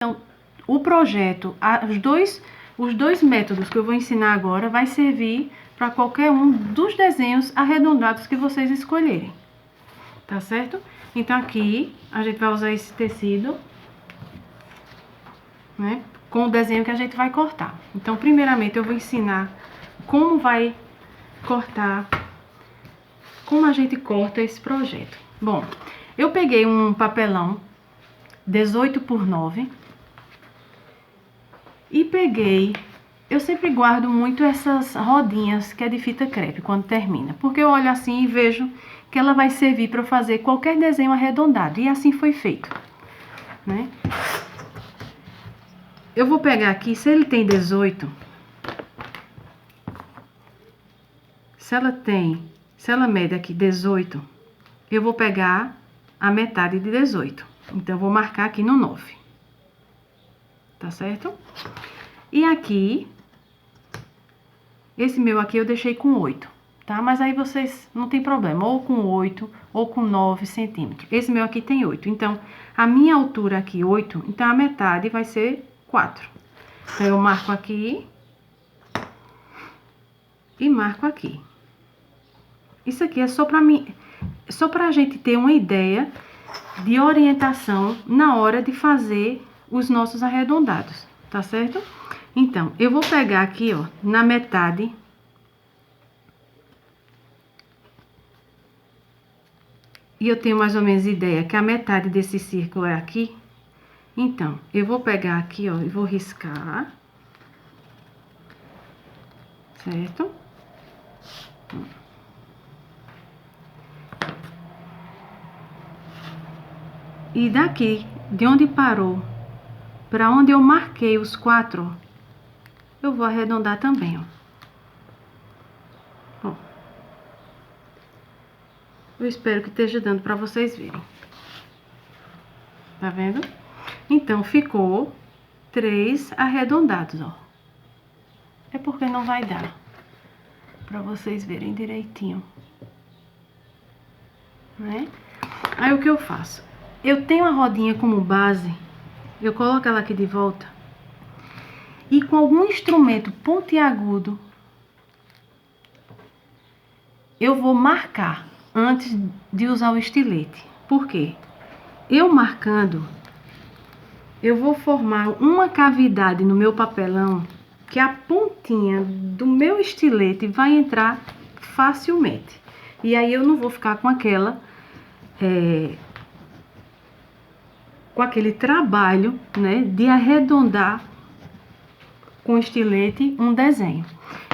Então, o projeto, os dois métodos que eu vou ensinar agora vai servir para qualquer um dos desenhos arredondados que vocês escolherem, tá certo? Então, aqui a gente vai usar esse tecido, né, com o desenho que a gente vai cortar. Então, primeiramente, eu vou ensinar como vai cortar, como a gente corta esse projeto. Bom, eu peguei um papelão 18 por 9 e peguei, eu sempre guardo muito essas rodinhas que é de fita crepe quando termina, porque eu olho assim e vejo que ela vai servir para fazer qualquer desenho arredondado, e assim foi feito, né? Eu vou pegar aqui, se ele tem 18, se ela mede aqui 18, eu vou pegar a metade de 18, então eu vou marcar aqui no 9, tá certo? E aqui, esse meu aqui eu deixei com 8, tá? Mas aí vocês, não tem problema, ou com 8 ou com 9 centímetros. Esse meu aqui tem 8, então a minha altura aqui, 8, então a metade vai ser 4. Então eu marco aqui e marco aqui. Isso aqui é só pra mim, só pra gente ter uma ideia de orientação na hora de fazer os nossos arredondados, tá certo? Então, eu vou pegar aqui, ó, na metade. E eu tenho mais ou menos ideia que a metade desse círculo é aqui. Então, eu vou pegar aqui, ó, e vou riscar. Certo? E daqui, de onde parou, para onde eu marquei os 4, eu vou arredondar também, ó. Ó. Eu espero que esteja dando para vocês verem. Tá vendo? Então, ficou 3 arredondados, ó. É porque não vai dar para vocês verem direitinho, né? Aí, o que eu faço? Eu tenho a rodinha como base, eu coloco ela aqui de volta. E com algum instrumento pontiagudo, eu vou marcar antes de usar o estilete. Por quê? Eu marcando, eu vou formar uma cavidade no meu papelão que a pontinha do meu estilete vai entrar facilmente. E aí eu não vou ficar com com aquele trabalho, né, de arredondar com estilete um desenho.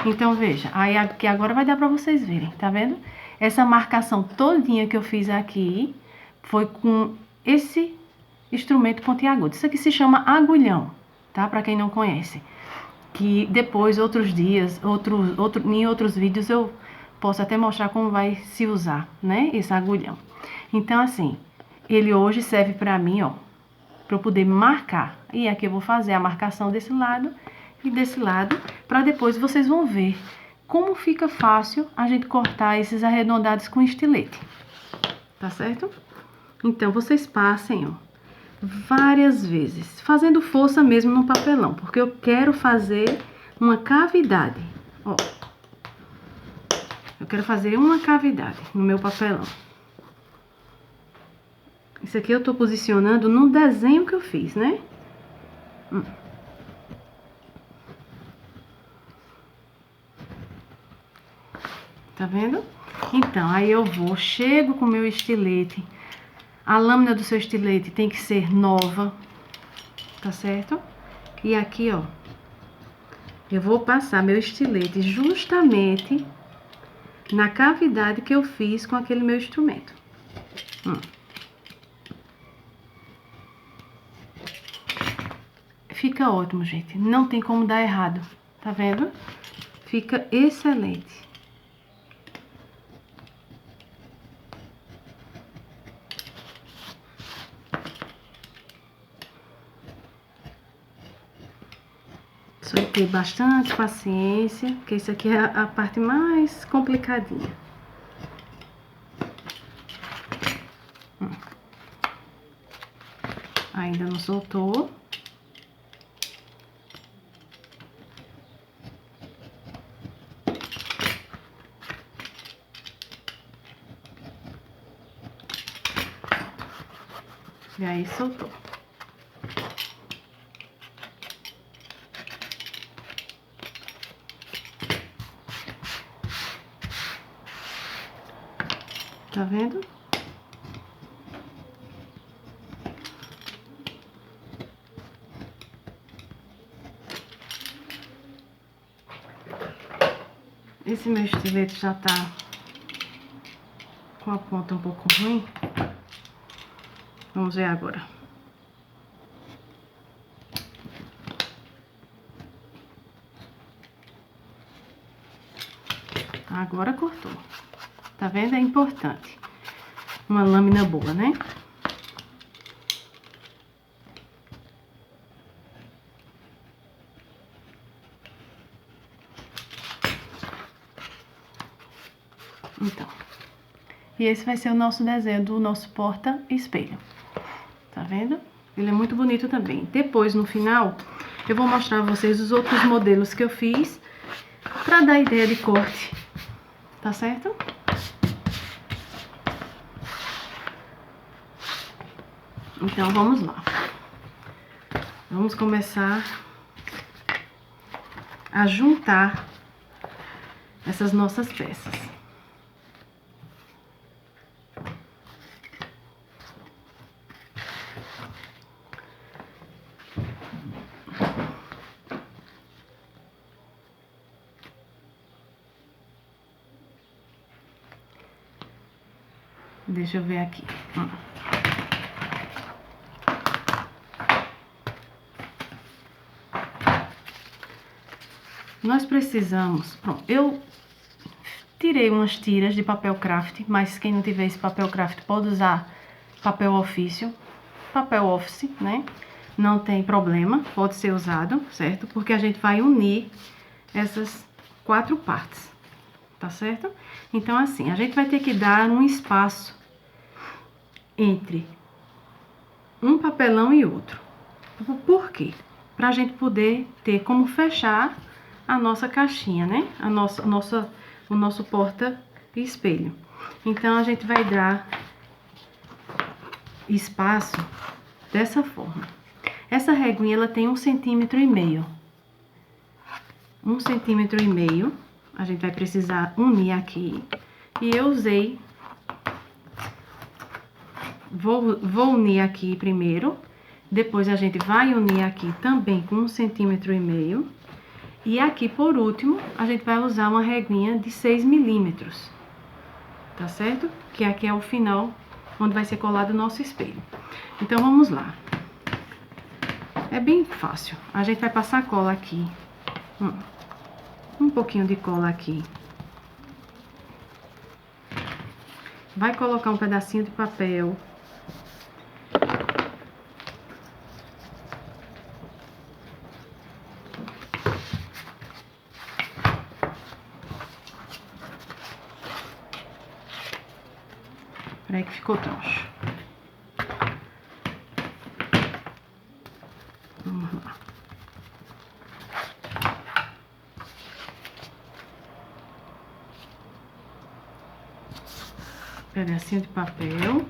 Então, veja, aí aqui agora vai dar para vocês verem, tá vendo? Essa marcação todinha que eu fiz aqui foi com esse instrumento pontiagudo. Isso aqui se chama agulhão, tá? Para quem não conhece. Que depois, outros dias, em outros vídeos, eu posso até mostrar como vai se usar, né? Esse agulhão. Então, assim, ele hoje serve para mim, ó, para eu poder marcar. E aqui eu vou fazer a marcação desse lado e desse lado, para depois vocês vão ver como fica fácil a gente cortar esses arredondados com estilete. Tá certo? Então, vocês passem, ó, várias vezes, fazendo força mesmo no papelão, porque eu quero fazer uma cavidade, ó. Eu quero fazer uma cavidade no meu papelão. Isso aqui eu tô posicionando no desenho que eu fiz, né? Tá vendo? Então, aí eu vou, chego com o meu estilete. A lâmina do seu estilete tem que ser nova, tá certo? E aqui, ó, eu vou passar meu estilete justamente na cavidade que eu fiz com aquele meu instrumento. Fica ótimo, gente. Não tem como dar errado, tá vendo? Fica excelente. Só ter bastante paciência, porque isso aqui é a parte mais complicadinha. Ainda não soltou. E aí, soltou. Tá vendo? Esse meu estilete já tá com a ponta um pouco ruim. Vamos ver agora. Agora cortou. Tá vendo? É importante. Uma lâmina boa, né? Então. E esse vai ser o nosso desenho do nosso porta-espelho. Tá vendo? Ele é muito bonito também. Depois, no final, eu vou mostrar a vocês os outros modelos que eu fiz pra dar ideia de corte. Tá certo? Então, vamos lá. Vamos começar a juntar essas nossas peças. Deixa eu ver aqui. Nós precisamos... Pronto, eu tirei umas tiras de papel craft, mas quem não tiver esse papel craft pode usar papel ofício, papel office, né? Não tem problema, pode ser usado, certo? Porque a gente vai unir essas 4 partes, tá certo? Então, assim, a gente vai ter que dar um espaço entre um papelão e outro. Por quê? Pra gente poder ter como fechar a nossa caixinha, né? O nosso porta-espelho. Então, a gente vai dar espaço dessa forma. Essa reguinha, ela tem 1,5 centímetros. 1,5 centímetros. A gente vai precisar unir aqui. E eu usei... Vou unir aqui primeiro. Depois, a gente vai unir aqui também com 1,5 centímetros. E aqui, por último, a gente vai usar uma reguinha de 6 milímetros. Tá certo? Que aqui é o final, onde vai ser colado o nosso espelho. Então, vamos lá. É bem fácil. A gente vai passar cola aqui. Um pouquinho de cola aqui. Vai colocar um pedacinho de papel. Peraí que ficou troncho. Vamos lá. Pedacinho de papel.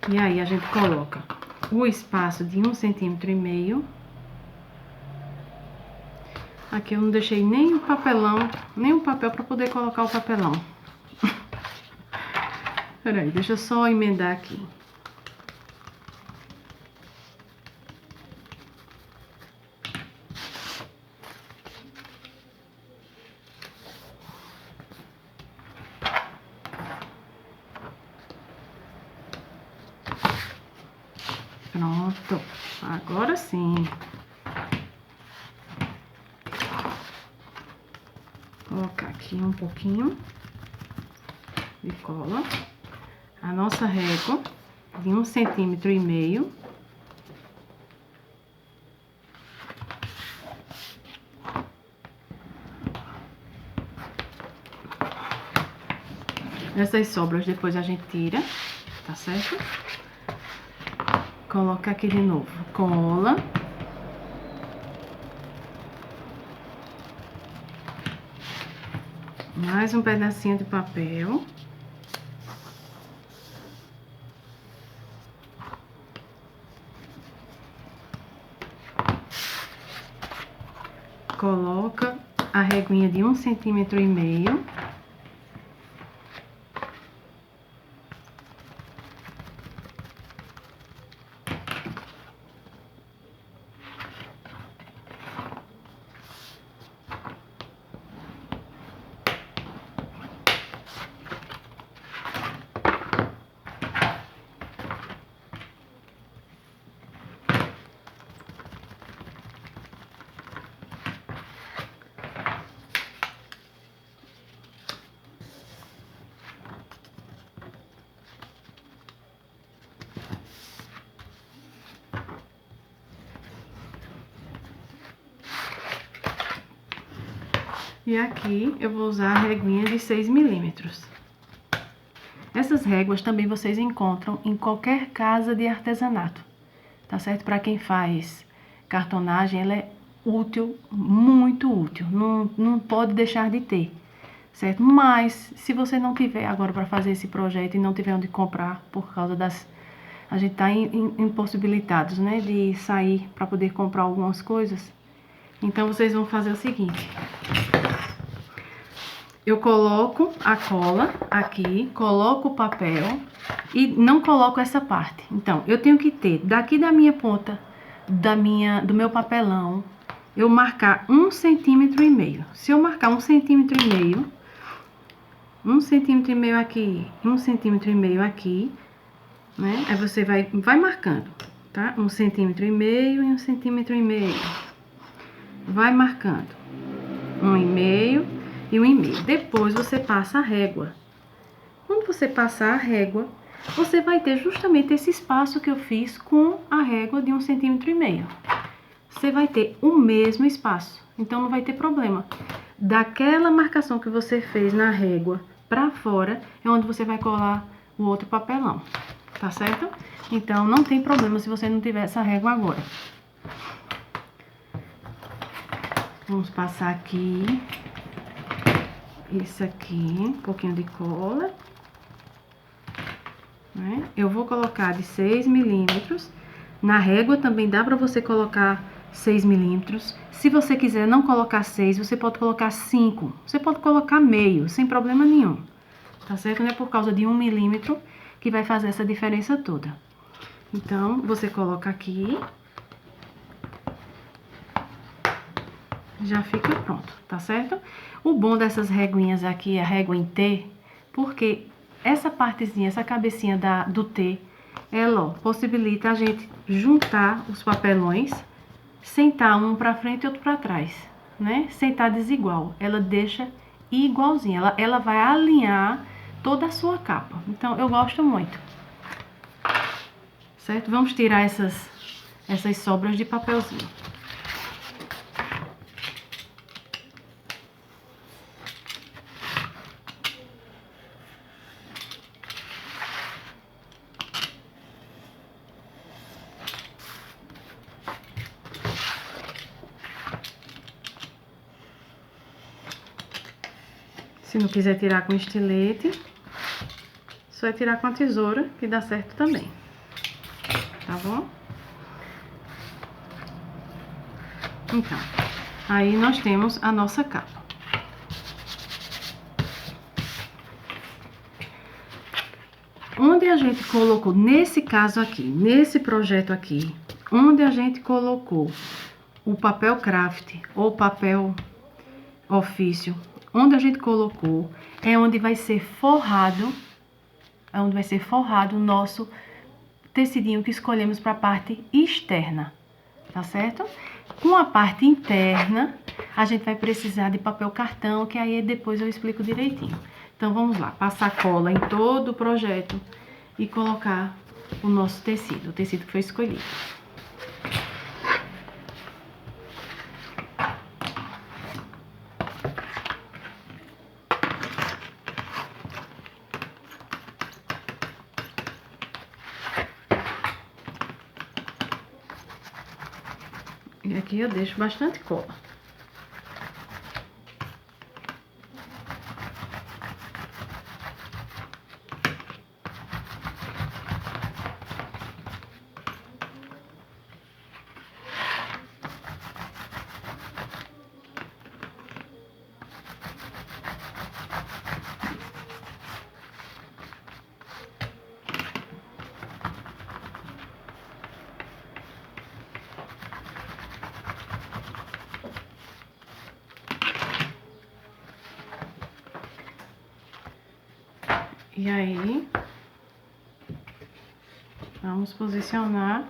E aí, a gente coloca o espaço de 1,5 centímetros. Aqui eu não deixei nem o papelão, nem o papel para poder colocar o papelão. Peraí, deixa eu só emendar aqui. Pronto, agora sim. Vou colocar aqui um pouquinho de cola. A nossa régua de 1,5 centímetros. Essas sobras depois a gente tira, tá certo? Coloca aqui de novo, cola. Mais um pedacinho de papel. Coloca a reguinha de 1,5 centímetros. E aqui eu vou usar a reguinha de 6 milímetros. Essas réguas também vocês encontram em qualquer casa de artesanato, tá certo? Para quem faz cartonagem, ela é útil, muito útil, não pode deixar de ter, certo? Mas, se você não tiver agora para fazer esse projeto e não tiver onde comprar, por causa das... A gente tá impossibilitados, né, de sair para poder comprar algumas coisas. Então, vocês vão fazer o seguinte... Eu coloco a cola aqui, coloco o papel e não coloco essa parte. Então, eu tenho que ter, daqui da minha ponta, do meu papelão, eu marcar 1,5 centímetros. Se eu marcar 1,5 centímetros, 1,5 centímetros aqui, 1,5 centímetros aqui, né? Aí você vai marcando, tá? 1,5 centímetros e 1,5 centímetros. Vai marcando. 1,5 e 1,5. Depois você passa a régua. Quando você passar a régua, você vai ter justamente esse espaço que eu fiz com a régua de 1,5 centímetros. Você vai ter o mesmo espaço, então não vai ter problema. Daquela marcação que você fez na régua pra fora, é onde você vai colar o outro papelão, tá certo? Então não tem problema se você não tiver essa régua agora. Vamos passar aqui. Isso aqui, um pouquinho de cola, né? Eu vou colocar de 6 milímetros. Na régua também dá pra você colocar 6 milímetros. Se você quiser não colocar 6, você pode colocar 5. Você pode colocar meio, sem problema nenhum. Tá certo? Não é por causa de 1 milímetro que vai fazer essa diferença toda. Então, você coloca aqui. Já fica pronto, tá certo? O bom dessas reguinhas aqui é a régua em T, porque essa partezinha, essa cabecinha do T, ela, ó, possibilita a gente juntar os papelões, sentar um pra frente e outro pra trás, né? Sentar desigual, ela deixa igualzinha, ela vai alinhar toda a sua capa. Então, eu gosto muito. Certo? Vamos tirar essas sobras de papelzinho. Se não quiser tirar com estilete, só é tirar com a tesoura, que dá certo também. Tá bom? Então, aí nós temos a nossa capa. Onde a gente colocou, nesse caso aqui, nesse projeto aqui, onde a gente colocou o papel craft ou papel ofício, onde a gente colocou, é onde vai ser forrado, o nosso tecidinho que escolhemos para a parte externa, tá certo? Com a parte interna, a gente vai precisar de papel cartão, que aí depois eu explico direitinho. Então, vamos lá, passar cola em todo o projeto e colocar o nosso tecido, o tecido que foi escolhido. E aqui eu deixo bastante cola. E aí, vamos posicionar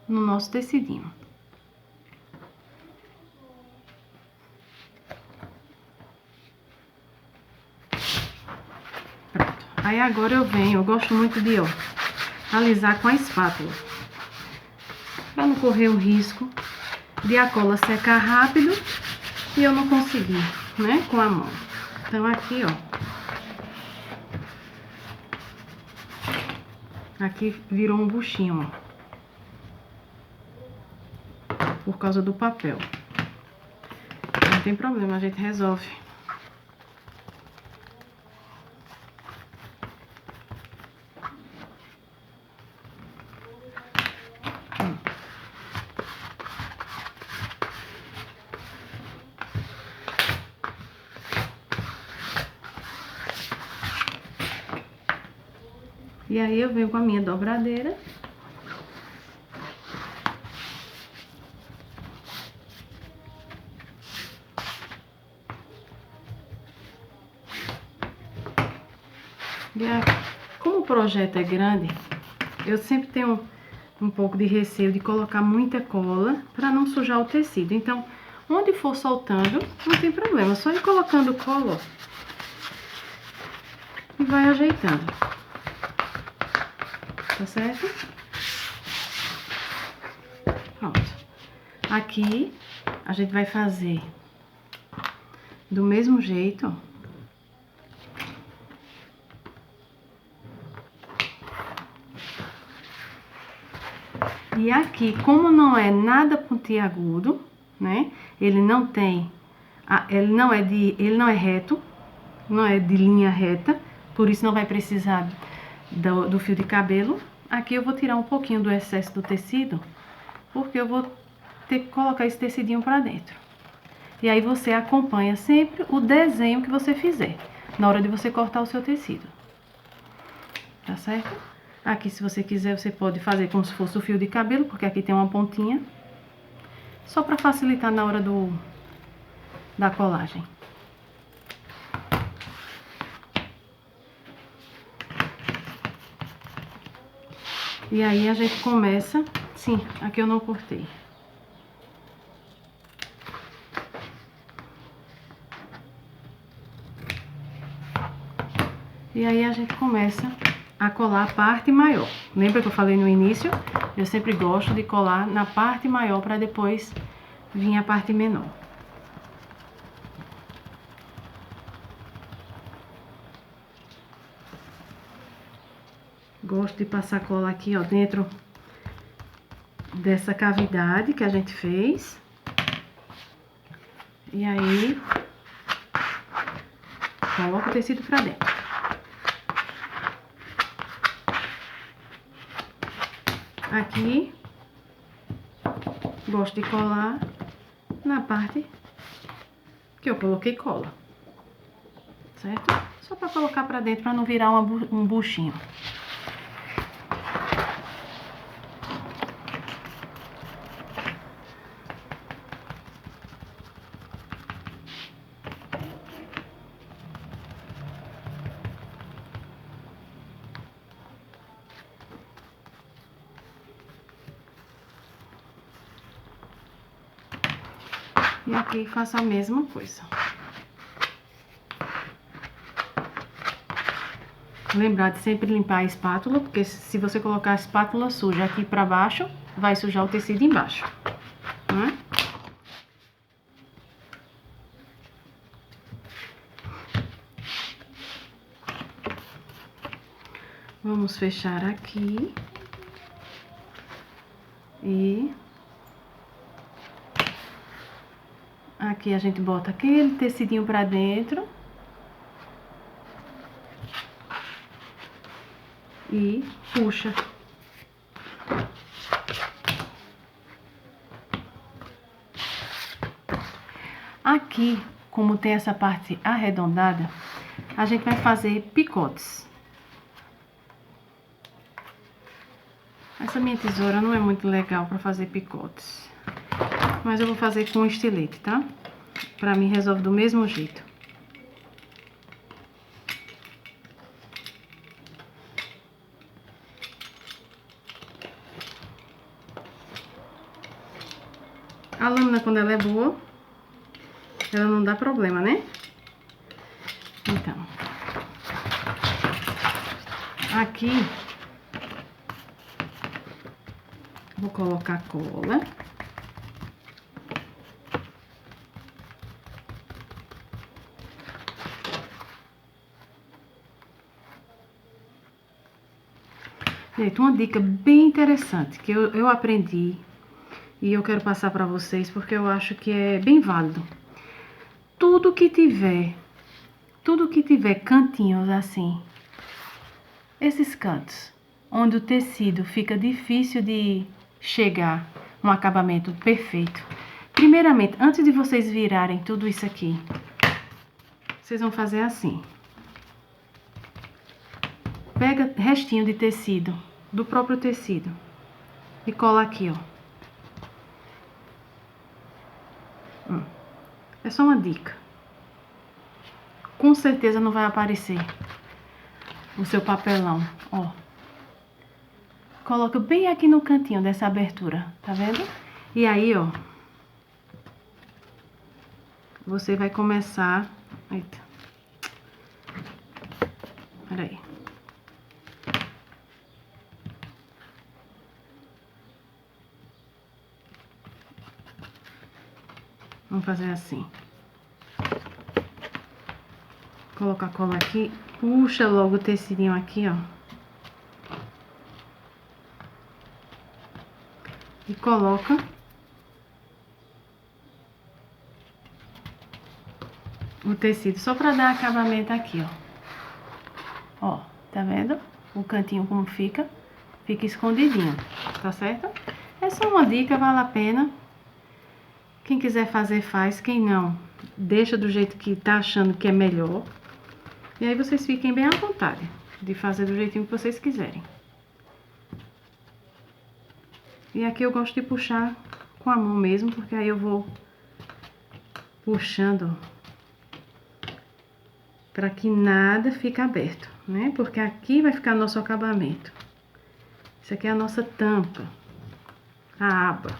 no nosso tecidinho. Pronto. Aí agora eu gosto muito de, ó, alisar com a espátula. Pra não correr o risco de a cola secar rápido e eu não conseguir, né, com a mão. Então aqui, ó. Aqui virou um buchinho, ó. Por causa do papel. Não tem problema, a gente resolve. E aí eu venho com a minha dobradeira. E aí, como o projeto é grande, eu sempre tenho um pouco de receio de colocar muita cola para não sujar o tecido. Então, onde for soltando, não tem problema. Só ir colocando cola, ó, e vai ajeitando. Tá certo? Pronto. Aqui, a gente vai fazer do mesmo jeito, ó. E aqui, como não é nada pontiagudo, né? Ele não tem, ele não é reto, não é de linha reta, por isso não vai precisar do fio de cabelo. Aqui eu vou tirar um pouquinho do excesso do tecido, porque eu vou ter que colocar esse tecidinho pra dentro. E aí você acompanha sempre o desenho que você fizer, na hora de você cortar o seu tecido. Tá certo? Aqui, se você quiser, você pode fazer como se fosse o fio de cabelo, porque aqui tem uma pontinha. Só pra facilitar na hora da colagem. E aí, a gente começa... Sim, aqui eu não cortei. E aí, a gente começa a colar a parte maior. Lembra que eu falei no início? Eu sempre gosto de colar na parte maior para depois vir a parte menor. Gosto de passar cola aqui, ó, dentro dessa cavidade que a gente fez. E aí, coloca o tecido pra dentro. Aqui, gosto de colar na parte que eu coloquei cola, certo? Só pra colocar pra dentro, pra não virar um buchinho. E aqui faço a mesma coisa. Lembrar de sempre limpar a espátula, porque se você colocar a espátula suja aqui pra baixo, vai sujar o tecido embaixo, né? Vamos fechar aqui. E... aqui a gente bota aquele tecidinho pra dentro. E puxa. Aqui, como tem essa parte arredondada, a gente vai fazer picotes. Essa minha tesoura não é muito legal pra fazer picotes. Mas eu vou fazer com estilete, tá? Pra mim resolve do mesmo jeito. A lâmina, quando ela é boa, ela não dá problema, né? Então, aqui, vou colocar cola. Gente, uma dica bem interessante que eu aprendi e eu quero passar para vocês porque eu acho que é bem válido. Tudo que tiver cantinhos assim, esses cantos, onde o tecido fica difícil de chegar um acabamento perfeito. Primeiramente, antes de vocês virarem tudo isso aqui, vocês vão fazer assim. Pega restinho de tecido, do próprio tecido, e cola aqui, ó. É só uma dica. Com certeza não vai aparecer o seu papelão, ó. Coloca bem aqui no cantinho dessa abertura, tá vendo? E aí, ó, você vai começar... Eita. Peraí. Vamos fazer assim. Colocar a cola aqui, puxa logo o tecidinho aqui, ó. E coloca o tecido só pra dar acabamento aqui, ó. Ó, tá vendo? O cantinho como fica? Fica escondidinho, tá certo? É só uma dica, vale a pena. Quem quiser fazer, faz. Quem não, deixa do jeito que tá achando que é melhor. E aí vocês fiquem bem à vontade de fazer do jeitinho que vocês quiserem. E aqui eu gosto de puxar com a mão mesmo, porque aí eu vou puxando para que nada fique aberto, né? Porque aqui vai ficar nosso acabamento. Isso aqui é a nossa tampa, a aba.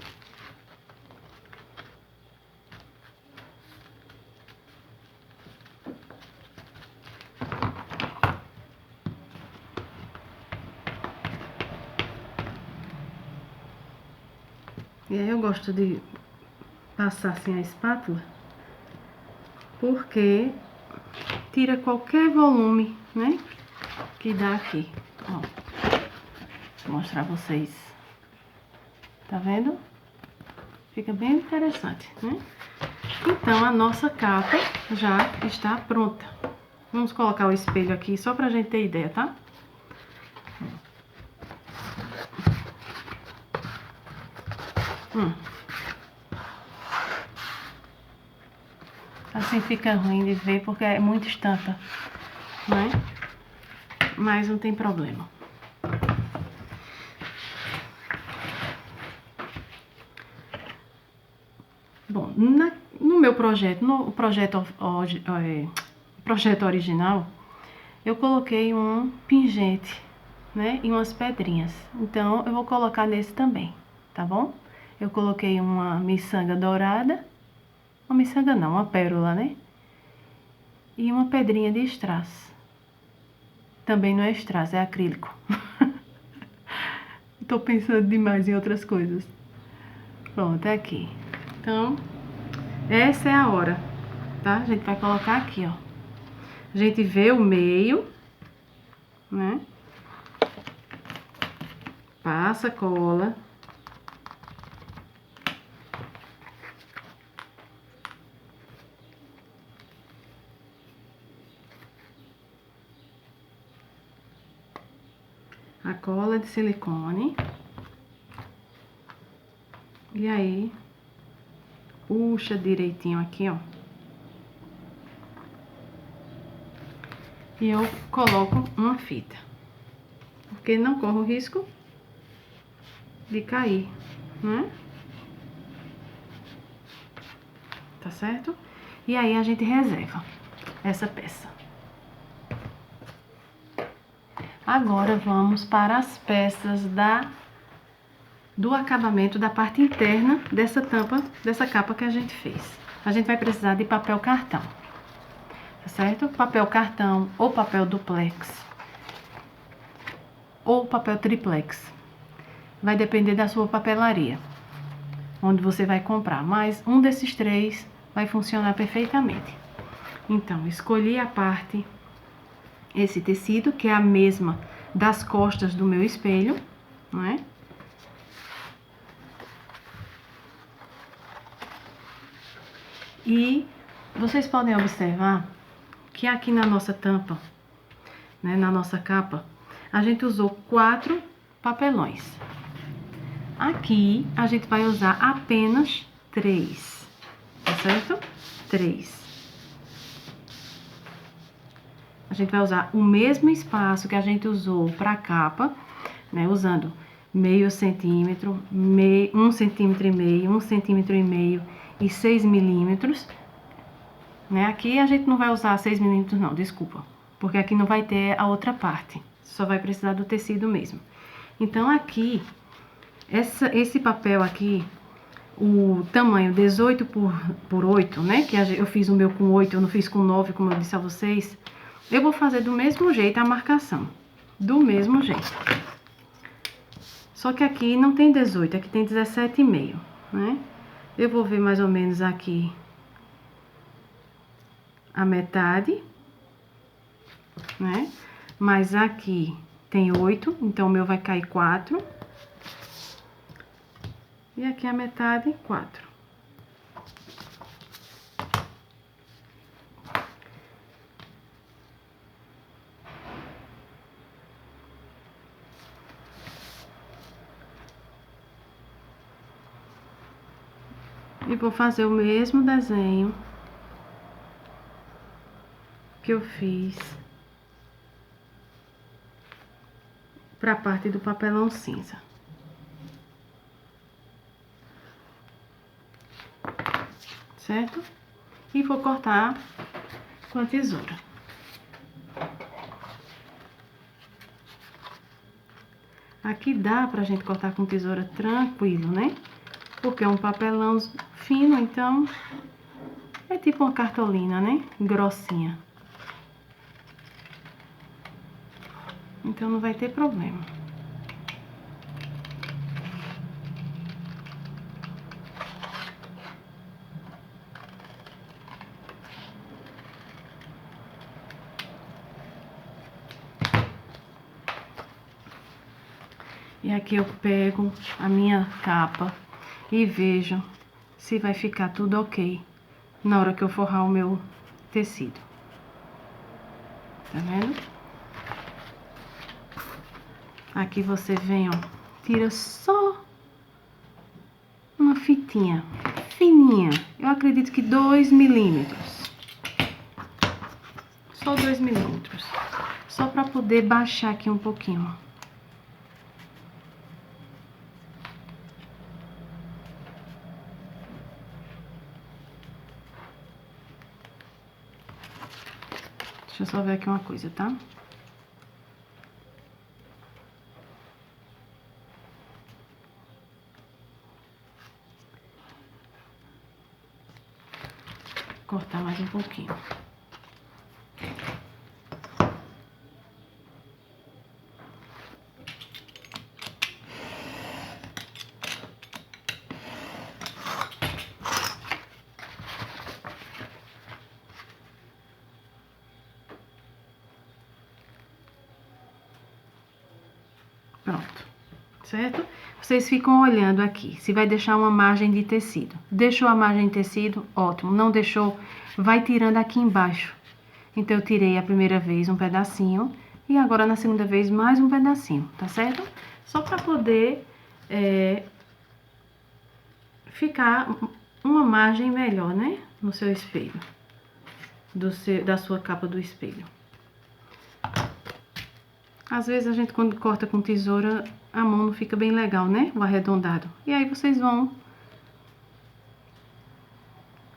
E aí eu gosto de passar assim a espátula, porque tira qualquer volume, né, que dá aqui, ó. Vou mostrar pra vocês. Tá vendo? Fica bem interessante, né? Então, a nossa capa já está pronta. Vamos colocar o espelho aqui só pra gente ter ideia, tá? Assim fica ruim de ver porque é muita estampa, né? Mas não tem problema. Bom, no meu projeto, no projeto original, eu coloquei um pingente, né? E umas pedrinhas. Então, eu vou colocar nesse também, tá bom? Eu coloquei uma miçanga dourada. Uma miçanga não, uma pérola, né? E uma pedrinha de strass. Também não é strass, é acrílico. Tô pensando demais em outras coisas. Pronto, é aqui. Então, essa é a hora, tá? A gente vai colocar aqui, ó. A gente vê o meio, né? Passa cola. A cola de silicone. E aí, puxa direitinho aqui, ó. E eu coloco uma fita. Porque não corro o risco de cair, né? Tá certo? E aí a gente reserva essa peça. Agora vamos para as peças da do acabamento da parte interna dessa tampa, dessa capa que a gente fez. A gente vai precisar de papel cartão, tá certo? Papel cartão ou papel duplex ou papel triplex. Vai depender da sua papelaria, onde você vai comprar, mas um desses três vai funcionar perfeitamente. Então, escolhi a parte, esse tecido, que é a mesma das costas do meu espelho, não é? E vocês podem observar que aqui na nossa tampa, né, na nossa capa, a gente usou 4 papelões. Aqui a gente vai usar apenas 3, tá certo? 3. A gente vai usar o mesmo espaço que a gente usou para a capa, né, usando meio centímetro, 1,5 centímetro, 1,5 centímetro e 6 milímetros, né? Aqui a gente não vai usar 6 milímetros não, desculpa, porque aqui não vai ter a outra parte, só vai precisar do tecido mesmo. Então aqui, esse papel aqui, o tamanho 18 por 8, né? Que eu fiz o meu com 8, eu não fiz com 9, como eu disse a vocês. Eu vou fazer do mesmo jeito a marcação, do mesmo jeito. Só que aqui não tem 18, aqui tem 17,5, né? Eu vou ver mais ou menos aqui a metade, né? Mas aqui tem 8, então o meu vai cair 4. E aqui a metade, 4. E vou fazer o mesmo desenho que eu fiz para a parte do papelão cinza. Certo? E vou cortar com a tesoura. Aqui dá pra gente cortar com tesoura tranquilo, né? Porque é um papelão fino, então é tipo uma cartolina, né? Grossinha. Então não vai ter problema. E aqui eu pego a minha capa e vejo se vai ficar tudo ok na hora que eu forrar o meu tecido. Tá vendo? Aqui você vem, ó, tira só uma fitinha fininha. Eu acredito que 2 milímetros. Só 2 milímetros. Só pra poder baixar aqui um pouquinho, ó. Deixa eu só ver aqui uma coisa, tá? Cortar mais um pouquinho. Pronto, certo? Vocês ficam olhando aqui, se vai deixar uma margem de tecido. Deixou a margem de tecido? Ótimo. Não deixou? Vai tirando aqui embaixo. Então, eu tirei a primeira vez um pedacinho e agora na segunda vez mais um pedacinho, tá certo? Só pra poder ficar uma margem melhor, né? No seu espelho, da sua capa do espelho. Às vezes a gente quando corta com tesoura, a mão não fica bem legal, né? O arredondado. E aí vocês vão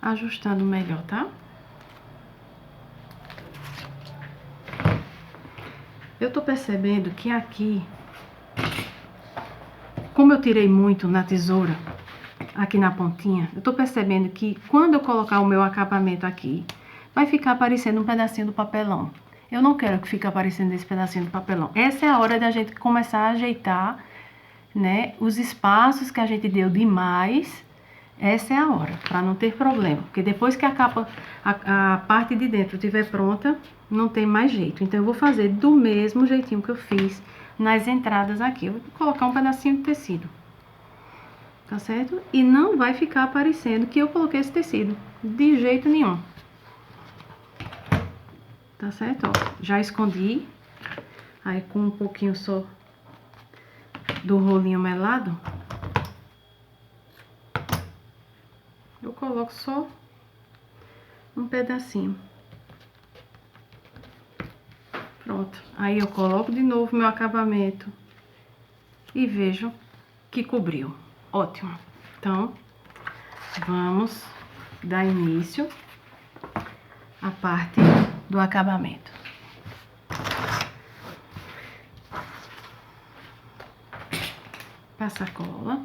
ajustando melhor, tá? Eu tô percebendo que aqui como eu tirei muito na tesoura, aqui na pontinha, eu tô percebendo que quando eu colocar o meu acabamento aqui, vai ficar aparecendo um pedacinho do papelão. Eu não quero que fique aparecendo esse pedacinho do papelão. Essa é a hora da gente começar a ajeitar, né, os espaços que a gente deu demais. Essa é a hora, para não ter problema. Porque depois que a capa, a parte de dentro estiver pronta, não tem mais jeito. Então, eu vou fazer do mesmo jeitinho que eu fiz nas entradas aqui. Eu vou colocar um pedacinho de tecido. Tá certo? E não vai ficar aparecendo que eu coloquei esse tecido. De jeito nenhum. Tá certo? Ó, já escondi. Aí, com um pouquinho só do rolinho melado, eu coloco só um pedacinho. Pronto. Aí eu coloco de novo meu acabamento e vejo que cobriu. Ótimo. Então, vamos dar início à parte do acabamento. Passa a cola.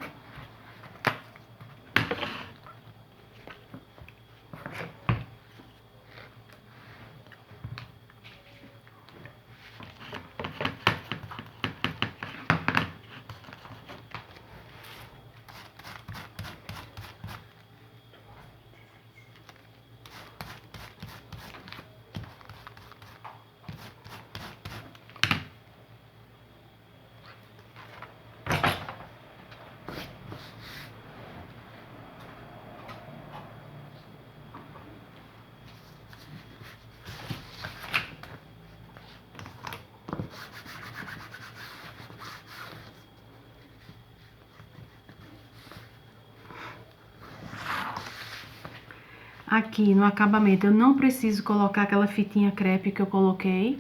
Aqui no acabamento eu não preciso colocar aquela fitinha crepe que eu coloquei.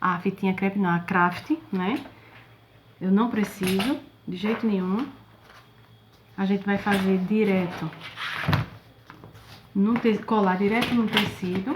A fitinha crepe não, a craft, né? Eu não preciso de jeito nenhum. A gente vai fazer direto, colar direto no tecido.